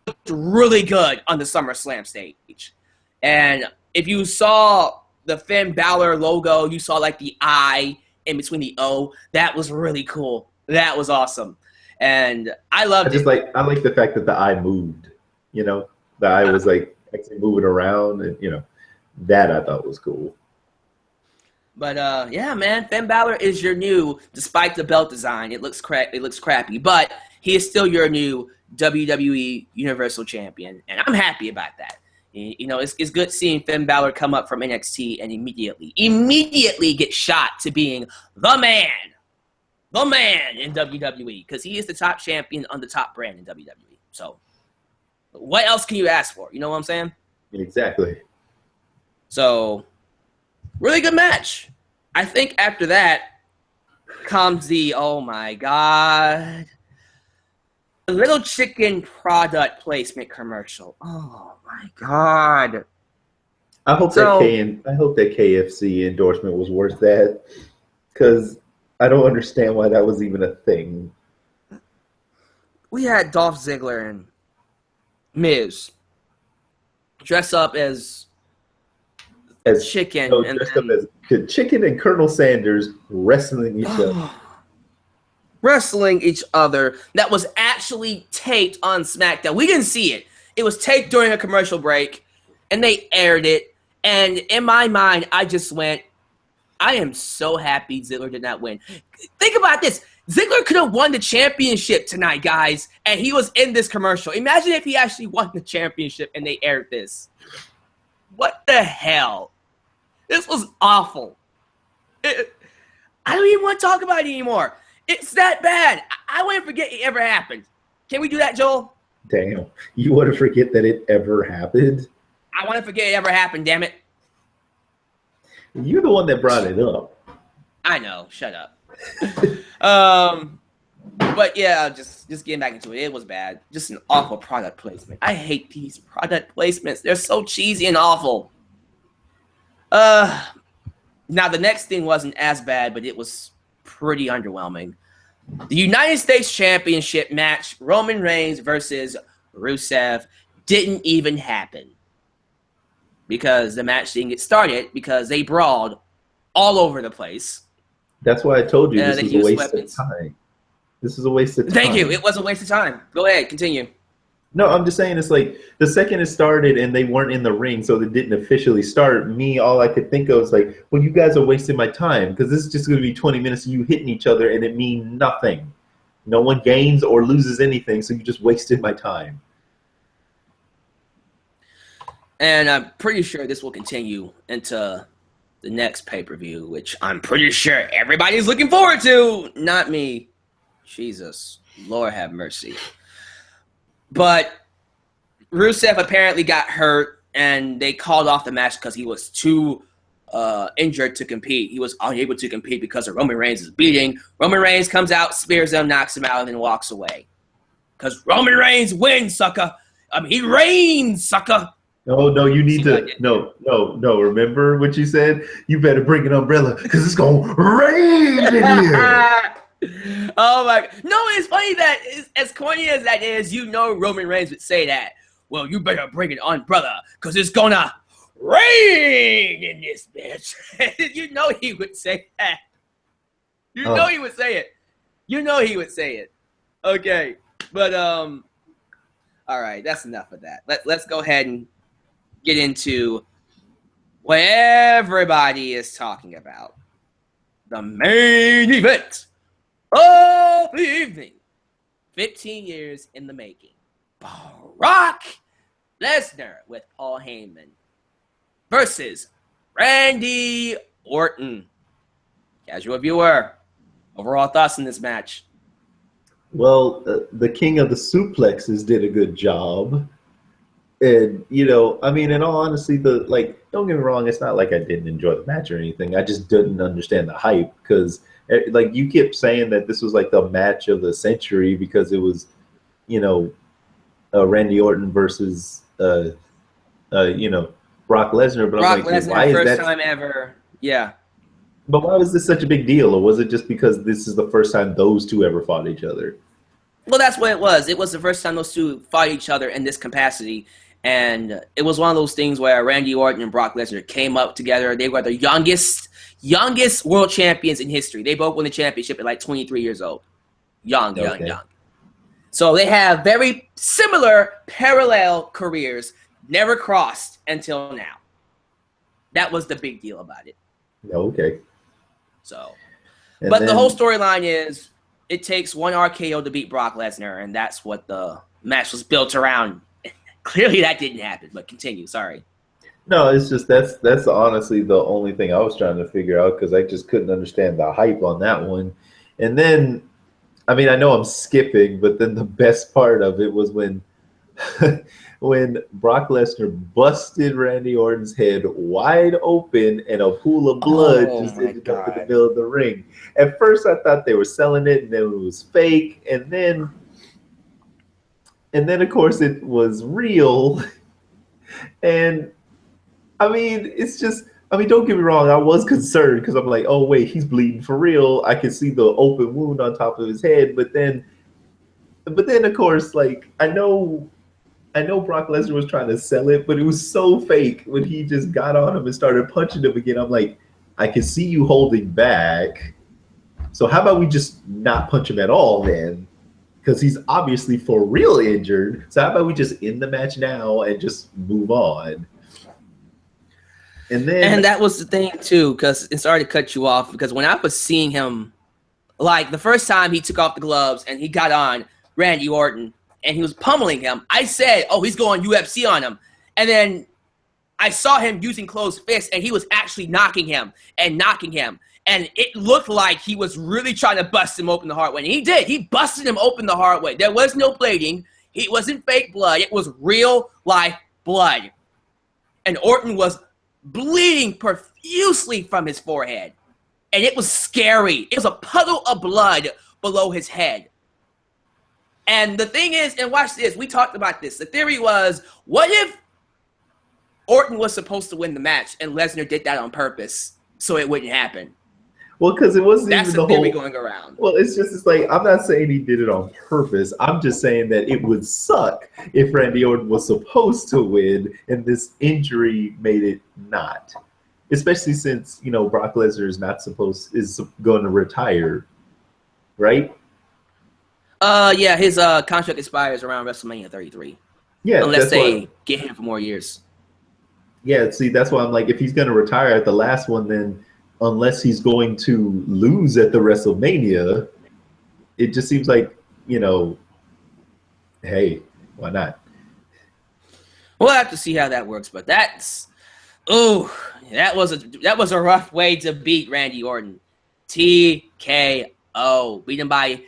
looked really good on the SummerSlam stage. And if you saw the Finn Balor logo, you saw like the eye in between the O. That was really cool. That was awesome. And I loved it. I like the fact that the eye moved. You know, the eye was like actually moving around, and you know, that I thought was cool. But yeah, man, Finn Balor is your new, despite the belt design, it looks crappy, but he is still your new WWE Universal Champion, and I'm happy about that. You know, it's good seeing Finn Balor come up from NXT and immediately get shot to being the man in WWE, because he is the top champion on the top brand in WWE. So what else can you ask for? You know what I'm saying? Exactly. So really good match. I think after that comes the, oh my God, the little chicken product placement commercial. Oh my God. I hope that KFC endorsement was worth that, because I don't understand why that was even a thing. We had Dolph Ziggler and Miz dress up as chicken. No, dressed up as chicken and Colonel Sanders wrestling each other. Wrestling each other. That was actually taped on SmackDown. We didn't see it. It was taped during a commercial break, and they aired it. And in my mind, I just went, I am so happy Ziggler did not win. Think about this. Ziggler could have won the championship tonight, guys, and he was in this commercial. Imagine if he actually won the championship and they aired this. What the hell? This was awful. I don't even want to talk about it anymore. It's that bad. I want to forget it ever happened. Can we do that, Joel? Damn. You want to forget that it ever happened? I want to forget it ever happened, damn it. You're the one that brought it up. I know. Shut up. But yeah, just getting back into it. It was bad. Just an awful product placement. I hate these product placements. They're so cheesy and awful. Now the next thing wasn't as bad, but it was pretty underwhelming. The United States Championship match, Roman Reigns versus Rusev, didn't even happen. Because the match didn't get started because they brawled all over the place. That's why I told you this is a waste of time. This is a waste of time. Thank you. It was a waste of time. Go ahead. Continue. No, I'm just saying it's like the second it started and they weren't in the ring, so they didn't officially start. All I could think of was like, well, you guys are wasting my time because this is just going to be 20 minutes of you hitting each other and it means nothing. No one gains or loses anything, so you just wasted my time. And I'm pretty sure this will continue into the next pay-per-view, which I'm pretty sure everybody's looking forward to. Not me. Jesus. Lord have mercy. But Rusev apparently got hurt, and they called off the match because he was too injured to compete. He was unable to compete because of Roman Reigns' beating. Roman Reigns comes out, spears him, knocks him out, and then walks away. Because Roman Reigns wins, sucker. He reigns, sucker. No, you need to. No. Remember what you said? You better bring an umbrella because it's going to rain in here. Oh my! No, it's funny that as corny as that is, Roman Reigns would say that. Well, you better bring an umbrella because it's gonna rain in this bitch. He would say that. He would say it. He would say it. Okay, but all right, that's enough of that. Let's go ahead and get into what everybody is talking about. The main event of the evening. 15 years in the making. Brock Lesnar with Paul Heyman versus Randy Orton. Casual viewer, overall thoughts on this match? Well, the king of the suplexes did a good job. And, in all honesty, don't get me wrong, it's not like I didn't enjoy the match or anything. I just didn't understand the hype because, you kept saying that this was like the match of the century because it was, Randy Orton versus, Brock Lesnar. But Brock I'm like, Lesnar, why is first that time ever? Yeah. But why was this such a big deal? Or was it just because this is the first time those two ever fought each other? Well, that's what it was. It was the first time those two fought each other in this capacity. And it was one of those things where Randy Orton and Brock Lesnar came up together. They were the youngest world champions in history. They both won the championship at 23 years old. Young. So they have very similar, parallel careers, never crossed until now. That was the big deal about it. Okay. So, the whole storyline is it takes one RKO to beat Brock Lesnar, and that's what the match was built around. Clearly that didn't happen, but continue. Sorry. No, it's just that's honestly the only thing I was trying to figure out because I just couldn't understand the hype on that one. And then, I know I'm skipping, but then the best part of it was when when Brock Lesnar busted Randy Orton's head wide open and a pool of blood just ended up in the middle of the ring. At first, I thought they were selling it and then it was fake, and then of course it was real. And it's just, don't get me wrong, I was concerned because I'm like, oh wait, he's bleeding for real. I can see the open wound on top of his head, but then of course, I know Brock Lesnar was trying to sell it, but it was so fake when he just got on him and started punching him again. I'm like, I can see you holding back. So how about we just not punch him at all then? Because he's obviously for real injured. So how about we just end the match now and just move on? And that was the thing too, because it's sorry to cut you off, because when I was seeing him, the first time he took off the gloves and he got on Randy Orton and he was pummeling him, I said, oh, he's going UFC on him. And then I saw him using closed fists and he was actually knocking him. And it looked like he was really trying to bust him open the hard way. And he did. He busted him open the hard way. There was no bleeding. It wasn't fake blood. It was real life blood. And Orton was bleeding profusely from his forehead. And it was scary. It was a puddle of blood below his head. And the thing is, and watch this, we talked about this. The theory was, what if Orton was supposed to win the match and Lesnar did that on purpose so it wouldn't happen? Well, because it wasn't That's even the the theory whole going around. Well, it's like, I'm not saying he did it on purpose. I'm just saying that it would suck if Randy Orton was supposed to win and this injury made it not. Especially since, Brock Lesnar is going to retire, right? Yeah, his contract expires around WrestleMania 33. Yeah, unless they get him for more years. Yeah, see, that's why I'm like, if he's going to retire at the last one, then unless he's going to lose at the WrestleMania, it just seems like, hey, why not? We'll have to see how that works, but that was a rough way to beat Randy Orton. TKO, beat him by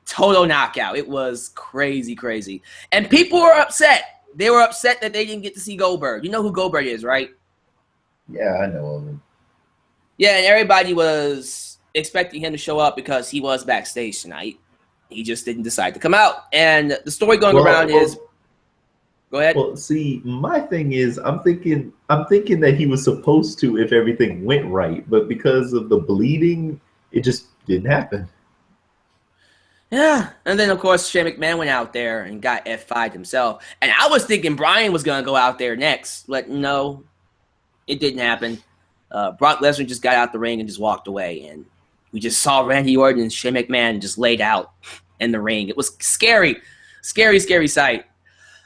total knockout. It was crazy. And people were upset. They were upset that they didn't get to see Goldberg. You know who Goldberg is, right? Yeah, I know of him. Yeah, and everybody was expecting him to show up because he was backstage tonight. He just didn't decide to come out. And the story going around is... Go ahead. Well, see, my thing is, I'm thinking that he was supposed to if everything went right, but because of the bleeding, it just didn't happen. Yeah, and then, of course, Shane McMahon went out there and got F5'd himself. And I was thinking Bryan was going to go out there next, but no, it didn't happen. Brock Lesnar just got out the ring and just walked away, and we just saw Randy Orton and Shane McMahon just laid out in the ring. It was scary sight.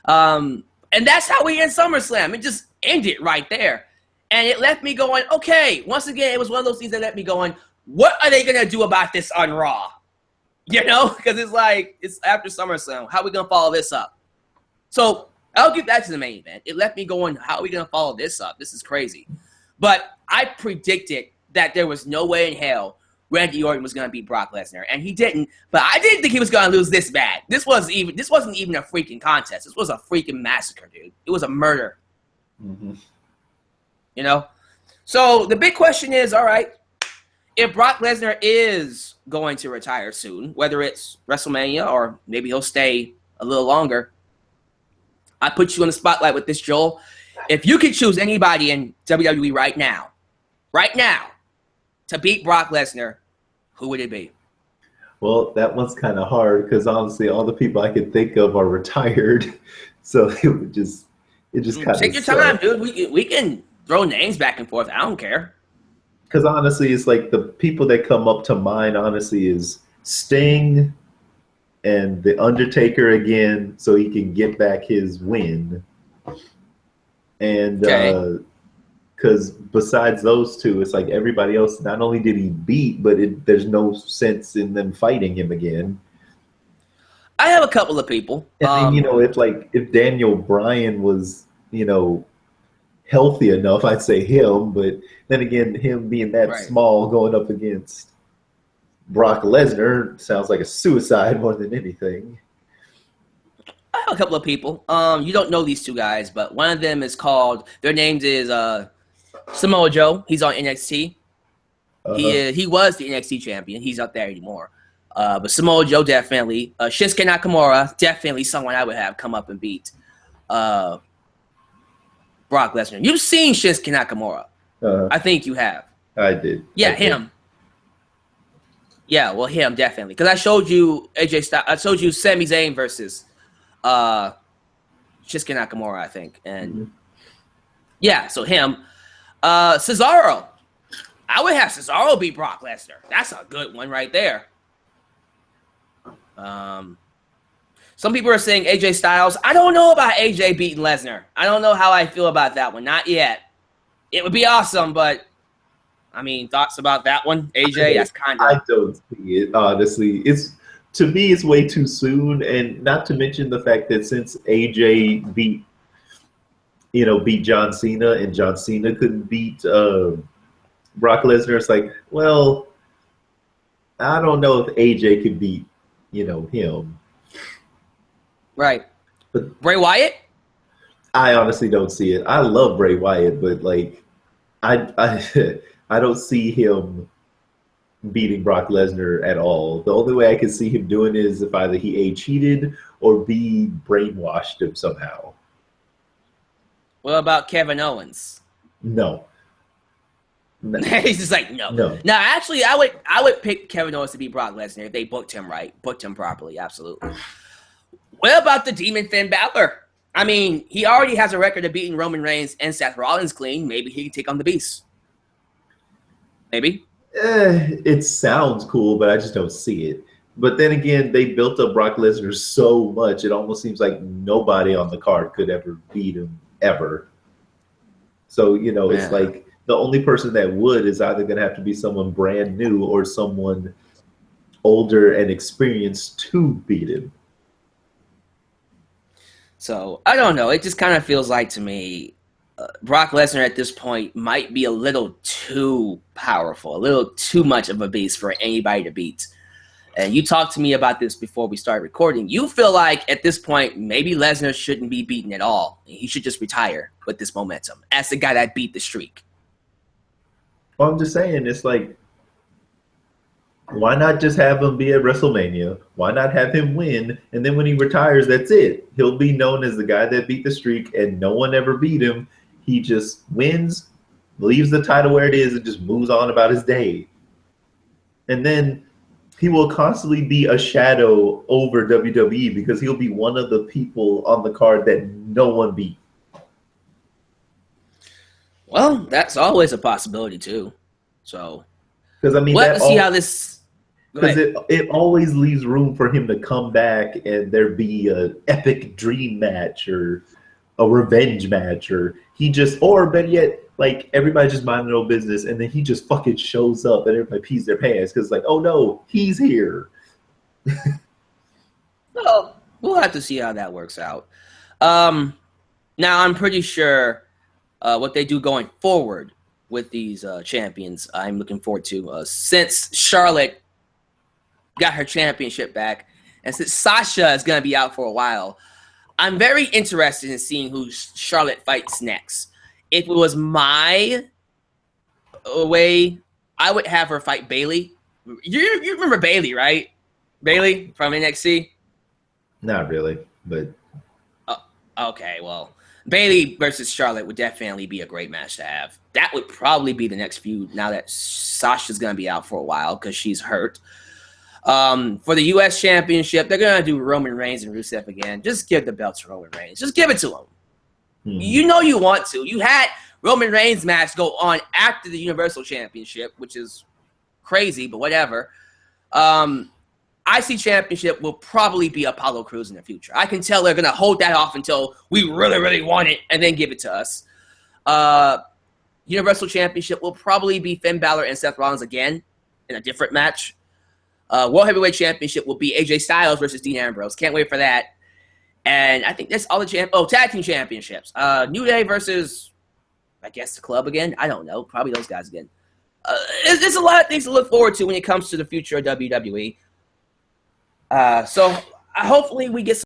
And that's how we end SummerSlam. It just ended right there. And it left me going, okay, once again, it was one of those things that left me going, what are they going to do about this on Raw? Because it's like, it's after SummerSlam. How are we going to follow this up? So I'll get back to the main event. It left me going, how are we going to follow this up? This is crazy. But I predicted that there was no way in hell Randy Orton was going to beat Brock Lesnar, and he didn't. But I didn't think he was going to lose this bad. This wasn't even a freaking contest. This was a freaking massacre, dude. It was a murder. Mm-hmm. So the big question is, all right, if Brock Lesnar is going to retire soon, whether it's WrestleMania or maybe he'll stay a little longer, I put you in the spotlight with this, Joel. If you could choose anybody in WWE right now, to beat Brock Lesnar, who would it be? Well, that one's kind of hard because honestly, all the people I could think of are retired, so it just kind of take your time, dude. We can throw names back and forth. I don't care. Because honestly, it's like the people that come up to mind. Honestly, is Sting and the Undertaker again, so he can get back his win. And because besides those two, it's like everybody else, not only did he beat, but there's no sense in them fighting him again. I have a couple of people. And then, it's like if Daniel Bryan was, healthy enough, I'd say him. But then again, him being that small going up against Brock Lesnar sounds like a suicide more than anything. I have a couple of people. You don't know these two guys, but one of them is called, their names is Samoa Joe. He's on NXT. He was the NXT champion. He's not there anymore. But Samoa Joe definitely. Shinsuke Nakamura, definitely someone I would have come up and beat Brock Lesnar. You've seen Shinsuke Nakamura. I think you have. I did. Yeah, him. Yeah, well, him definitely. Because I showed you AJ Styles. I showed you Sami Zayn versus Shinsuke Nakamura, I think. And yeah, so him. Cesaro. I would have Cesaro beat Brock Lesnar. That's a good one right there. Some people are saying AJ Styles. I don't know about AJ beating Lesnar. I don't know how I feel about that one. Not yet. It would be awesome, but I mean, thoughts about that one, AJ? That's kind of. I don't see it, honestly. To me, it's way too soon, and not to mention the fact that since AJ beat John Cena, and John Cena couldn't beat Brock Lesnar is like, well, I don't know if AJ could beat, him. Right. But Bray Wyatt? I honestly don't see it. I love Bray Wyatt, but like, I I don't see him beating Brock Lesnar at all. The only way I can see him doing it is if either he A, cheated or B, brainwashed him somehow. What about Kevin Owens? No. He's just like, no. Now, actually, I would pick Kevin Owens to beat Brock Lesnar if they booked him right, booked him properly, absolutely. What about the Demon Finn Balor? I mean, he already has a record of beating Roman Reigns and Seth Rollins clean. Maybe he can take on the Beast. Maybe. It sounds cool, but I just don't see it. But then again, they built up Brock Lesnar so much, it almost seems like nobody on the card could ever beat him, ever. So, it's like the only person that would is either going to have to be someone brand new or someone older and experienced to beat him. So, I don't know. It just kind of feels like to me, Brock Lesnar at this point might be a little too powerful, a little too much of a beast for anybody to beat. And you talked to me about this before we started recording. You feel like at this point, maybe Lesnar shouldn't be beaten at all. He should just retire with this momentum as the guy that beat the streak. Well, I'm just saying, it's like, why not just have him be at WrestleMania? Why not have him win? And then when he retires, that's it. He'll be known as the guy that beat the streak, and no one ever beat him. He just wins, leaves the title where it is, and just moves on about his day. And then he will constantly be a shadow over WWE because he'll be one of the people on the card that no one beat. Well, that's always a possibility too. So, because I mean, let's see how this. Because it always leaves room for him to come back and there be an epic dream match or a revenge match, or better yet, like everybody just minding their own business and then he just fucking shows up and everybody pees their pants because like, oh no, he's here. Well, we'll have to see how that works out. Now, I'm pretty sure what they do going forward with these champions, I'm looking forward to. Since Charlotte got her championship back, and since Sasha is going to be out for a while, I'm very interested in seeing who Charlotte fights next. If it was my way, I would have her fight Bayley. You remember Bayley, right? Bayley from NXT? Not really, but... Okay, well, Bayley versus Charlotte would definitely be a great match to have. That would probably be the next feud now that Sasha's going to be out for a while because she's hurt. For the U.S. Championship, they're going to do Roman Reigns and Rusev again. Just give the belt to Roman Reigns. Just give it to him. Mm-hmm. You know you want to. You had Roman Reigns' match go on after the Universal Championship, which is crazy, but whatever. IC Championship will probably be Apollo Crews in the future. I can tell they're going to hold that off until we really, really want it and then give it to us. Universal Championship will probably be Finn Balor and Seth Rollins again in a different match. World Heavyweight Championship will be AJ Styles versus Dean Ambrose. Can't wait for that. And I think that's all the tag team championships. New Day versus, I guess, the Club again. I don't know. Probably those guys again. There's a lot of things to look forward to when it comes to the future of WWE. So hopefully we get